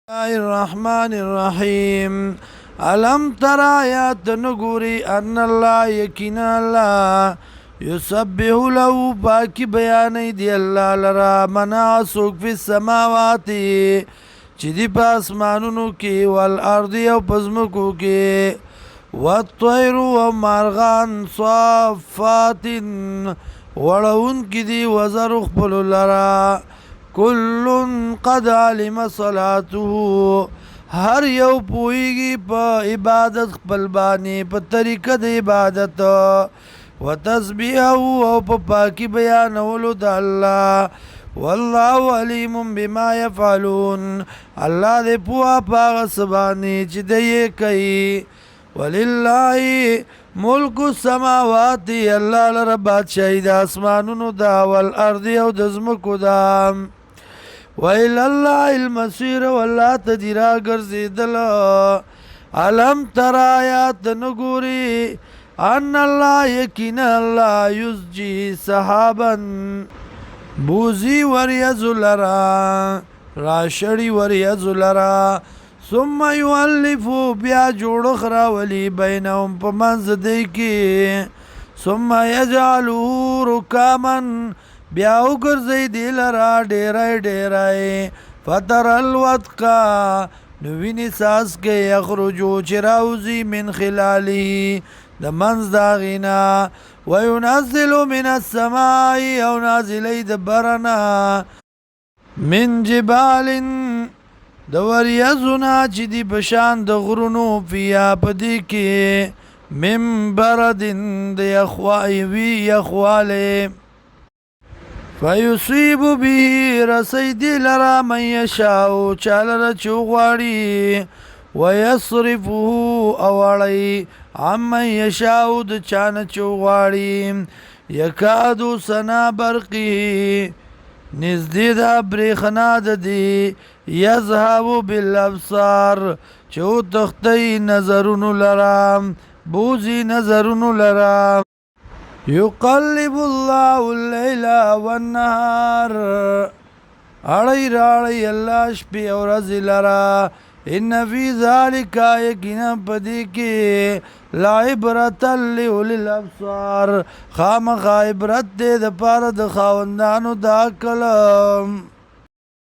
الله الرحمن الرحیم علم تر آیات نگوری ان اللہ یقین اللہ یسبح له پاکی بیانی دی اللہ لرا مناسک فی السماواتی چی دی پا اسمانونو کی والارض او پزمکو کی والطیر و مارغان صافات وڑون کی دی وزر اخبلو لرا کل قد علم صلاته هر یو پویگی پا عبادت خپل بانی پا طریقه د عبادت و تسبیحه او پا پاکی بیانولو د اللہ واللہ علیم بما یفعلون اللہ دے پوا پاغ سبانی چی دے کئی وللہ ملک السماواتی اللہ لر بادشاہی دا اسمانونو دا والارض او دزمکو دا وَإِلَى اللَّهِ الْمَصِيرُ وَاللَّهِ تَدِرَا گرزیدل علم تر آیات نگوری ان اللہ یقین اللہ یزجی صحابا بوزی وریز لرا راشڑی وریز لرا ثم یؤلفو بیا جوڑ خراولی بینهم پمنز دیکی ثم یجعلو رکاما بیا وګرځي دی لرا ډیرای ډیرای فتر الودقا نوینی ساس کے یخرجو چراوزی من خلالی د منز داغینا وینزل من السماء او نازلی د برنا من جبال د وریزنا چی دی بشان د غرونو فیا پدی کی من بردن د یخوائی یخوالی فیصیب به رسید لرا من یشاو چالر چوغواړي ویصرفه اوړی عمن یشاو د چانه چوغواړي یکادو سنا برقی نزدې د برېښنا د دی یذهب بالابصار چو تختی نظرونو لرا بوزی نظرونو لرا یقلب اللہ اللیل والنهار اڑی راڑی اللہ شپی اور ورځې لرا ان فی ذالک یقینا پدی کی لعبرۃ لأولی الابصار خامخا عبرت دے د پاره د خاوندانو د عقل